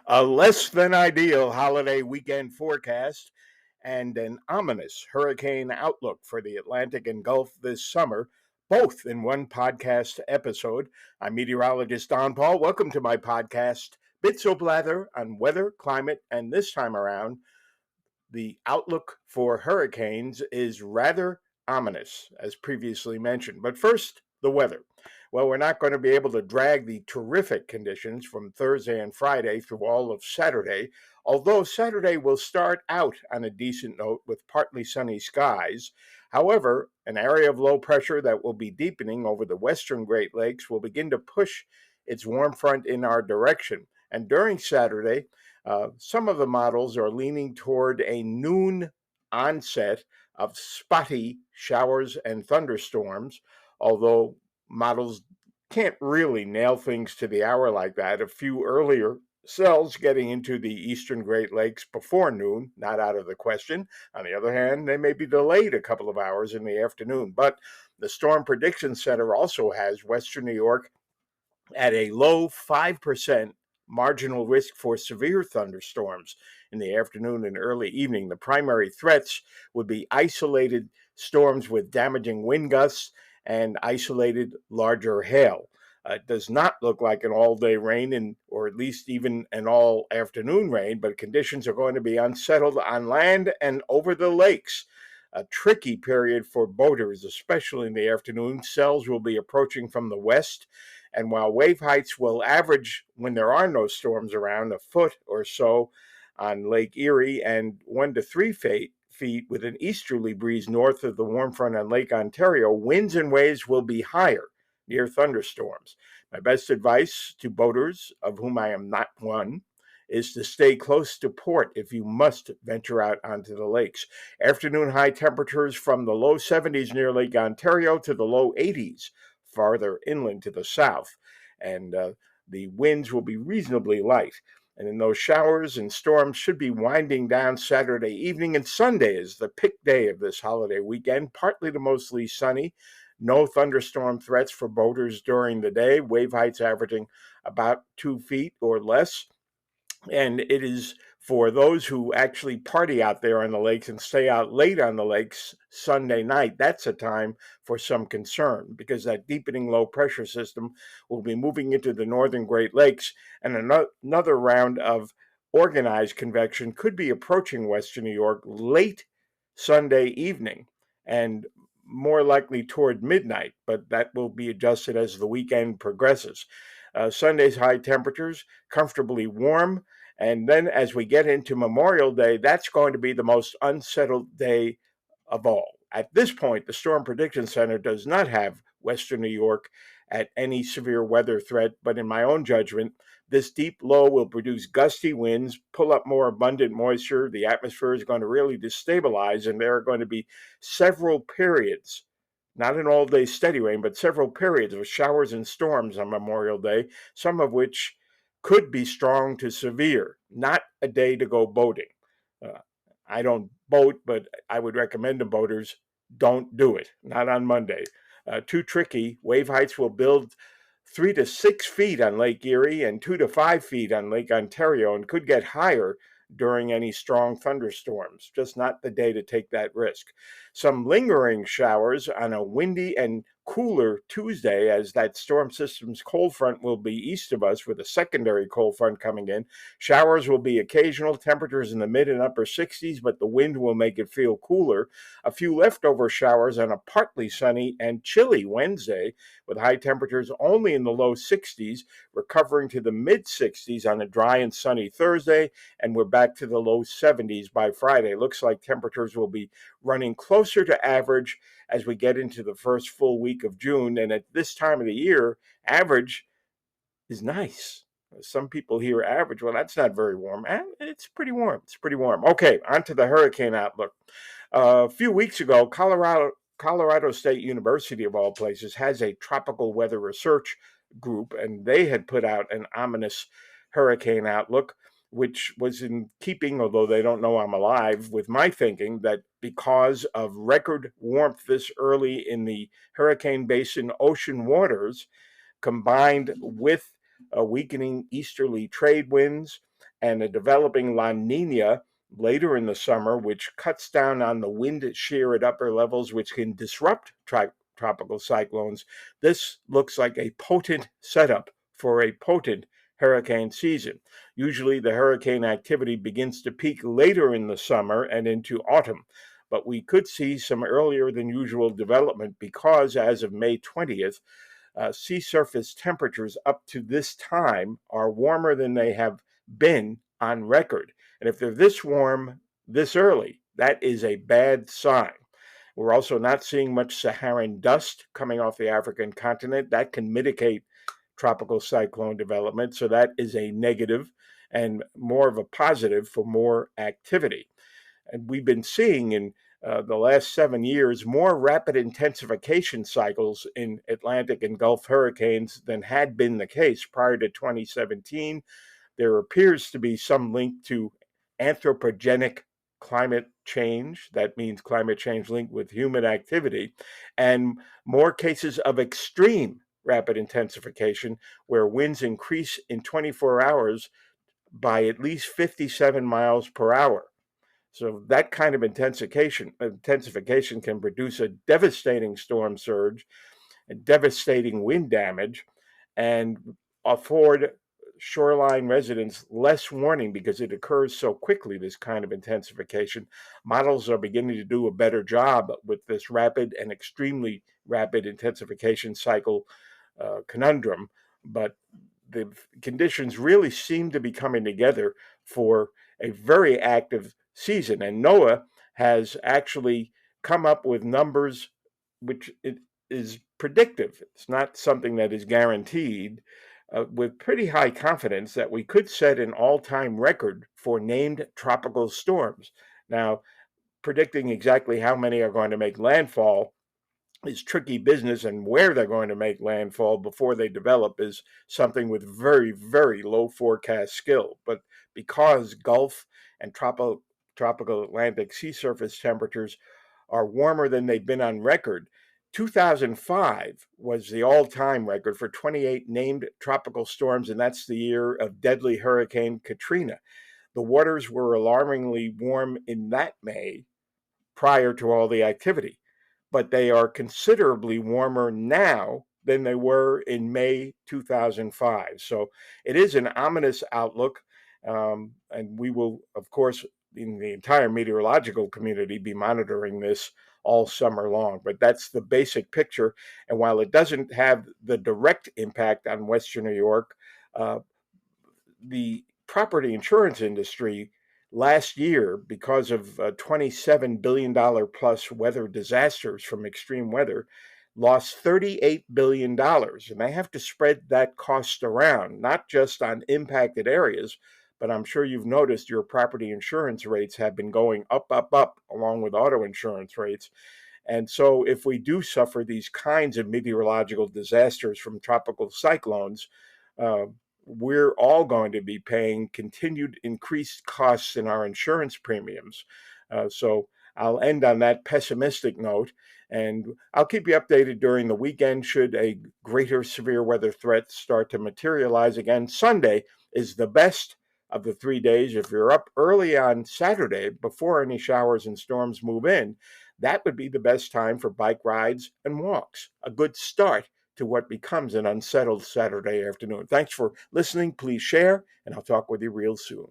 A less than ideal holiday weekend forecast, and an ominous hurricane outlook for the Atlantic and Gulf this summer, both in one podcast episode. I'm meteorologist Don Paul. Welcome to my podcast, Bits o' Blather on weather, climate, and this time around, the outlook for hurricanes is rather ominous, as previously mentioned. But first, the weather. Well, we're not going to be able to drag the terrific conditions from Thursday and Friday through all of Saturday, although Saturday will start out on a decent note with partly sunny skies. However, an area of low pressure that will be deepening over the western Great Lakes will begin to push its warm front in our direction. And during Saturday, some of the models are leaning toward a noon onset of spotty showers and thunderstorms, although models can't really nail things to the hour like that. A few earlier cells getting into the eastern Great Lakes before noon, not out of the question. On the other hand, they may be delayed a couple of hours in the afternoon. But the Storm Prediction Center also has western New York at a low 5% marginal risk for severe thunderstorms in the afternoon and early evening. The primary threats would be isolated storms with damaging wind gusts and isolated larger hail. It does not look like an all-day rain, or at least even an all-afternoon rain, but conditions are going to be unsettled on land and over the lakes. A tricky period for boaters, especially in the afternoon. Cells will be approaching from the west, and while wave heights will average, when there are no storms around, a foot or so on Lake Erie and 1 to 3 feet with an easterly breeze north of the warm front on Lake Ontario, winds and waves will be higher near thunderstorms. My best advice to boaters, of whom I am not one, is to stay close to port if you must venture out onto the lakes. Afternoon high temperatures from the low 70s near Lake Ontario to the low 80s farther inland to the south, and the winds will be reasonably light. And then those showers and storms should be winding down Saturday evening, and Sunday is the pick day of this holiday weekend, partly to mostly sunny. No thunderstorm threats for boaters during the day, wave heights averaging about 2 feet or less. And it is for those who actually party out there on the lakes and stay out late on the lakes Sunday night. That's a time for some concern, because that deepening low pressure system will be moving into the northern Great Lakes, and another round of organized convection could be approaching western New York late Sunday evening and more likely toward midnight, but that will be adjusted as the weekend progresses. Sunday's high temperatures comfortably warm. And then as we get into Memorial Day, that's going to be the most unsettled day of all. At this point, the Storm Prediction Center does not have western New York at any severe weather threat, but in my own judgment, this deep low will produce gusty winds, pull up more abundant moisture. The atmosphere is going to really destabilize, and there are going to be several periods, not an all-day steady rain, but several periods of showers and storms on Memorial Day, some of which could be strong to severe. Not a day to go boating. Uh, I don't boat, but I would recommend to boaters, don't do it. Not on Monday. Too tricky. Wave heights will build 3 to 6 feet on Lake Erie and 2 to 5 feet on Lake Ontario, and could get higher during any strong thunderstorms. Just not the day to take that risk. Some lingering showers on a windy and cooler Tuesday, as that storm system's cold front will be east of us with a secondary cold front coming in. Showers will be occasional, temperatures in the mid and upper 60s, but the wind will make it feel cooler. A few leftover showers on a partly sunny and chilly Wednesday, with high temperatures only in the low 60s, recovering to the mid 60s on a dry and sunny Thursday, and we're back to the low 70s by Friday. Looks like temperatures will be running closer to average as we get into the first full week of June. And at this time of the year, average is nice. Some people hear average. Well, that's not very warm. It's pretty warm. It's pretty warm. Okay, on to the hurricane outlook. A few weeks ago, Colorado State University, of all places, has a tropical weather research group, and they had put out an ominous hurricane outlook, which was in keeping, although they don't know I'm alive, with my thinking that because of record warmth this early in the Hurricane Basin ocean waters, combined with weakening easterly trade winds and a developing La Nina later in the summer, which cuts down on the wind shear at upper levels, which can disrupt tropical cyclones. This looks like a potent setup for a potent hurricane season. Usually, the hurricane activity begins to peak later in the summer and into autumn, but we could see some earlier than usual development because, as of May 20th, sea surface temperatures up to this time are warmer than they have been on record. And if they're this warm this early, that is a bad sign. We're also not seeing much Saharan dust coming off the African continent. That can mitigate tropical cyclone development. So that is a negative and more of a positive for more activity. And we've been seeing in the last 7 years more rapid intensification cycles in Atlantic and Gulf hurricanes than had been the case prior to 2017. There appears to be some link to anthropogenic climate change. That means climate change linked with human activity, and more cases of extreme rapid intensification where winds increase in 24 hours by at least 57 miles per hour. So that kind of intensification can produce a devastating storm surge, a devastating wind damage, and afford shoreline residents less warning because it occurs so quickly, this kind of intensification. Models are beginning to do a better job with this rapid and extremely rapid intensification cycle conundrum, but the conditions really seem to be coming together for a very active season. And NOAA has actually come up with numbers which it is predictive. It's not something that is guaranteed, with pretty high confidence that we could set an all-time record for named tropical storms. Now, predicting exactly how many are going to make landfall is tricky business, and where they're going to make landfall before they develop is something with very, very low forecast skill. But because Gulf and tropical Atlantic sea surface temperatures are warmer than they've been on record, 2005 was the all-time record for 28 named tropical storms, and that's the year of deadly Hurricane Katrina. The waters were alarmingly warm in that May prior to all the activity, but they are considerably warmer now than they were in May 2005. So it is an ominous outlook, and we will, of course, in the entire meteorological community, be monitoring this all summer long. But that's the basic picture. And while it doesn't have the direct impact on Western New York, uh, the property insurance industry last year, because of $27 billion plus weather disasters from extreme weather, lost $38 billion. And they have to spread that cost around, not just on impacted areas, but I'm sure you've noticed your property insurance rates have been going up, up, up, along with auto insurance rates. And so, if we do suffer these kinds of meteorological disasters from tropical cyclones, uh, we're all going to be paying continued increased costs in our insurance premiums. So I'll end on that pessimistic note, and I'll keep you updated during the weekend should a greater severe weather threat start to materialize again. Sunday is the best of the 3 days. If you're up early on Saturday before any showers and storms move in, that would be the best time for bike rides and walks. A good start to what becomes an unsettled Saturday afternoon. Thanks for listening. Please share, and I'll talk with you real soon.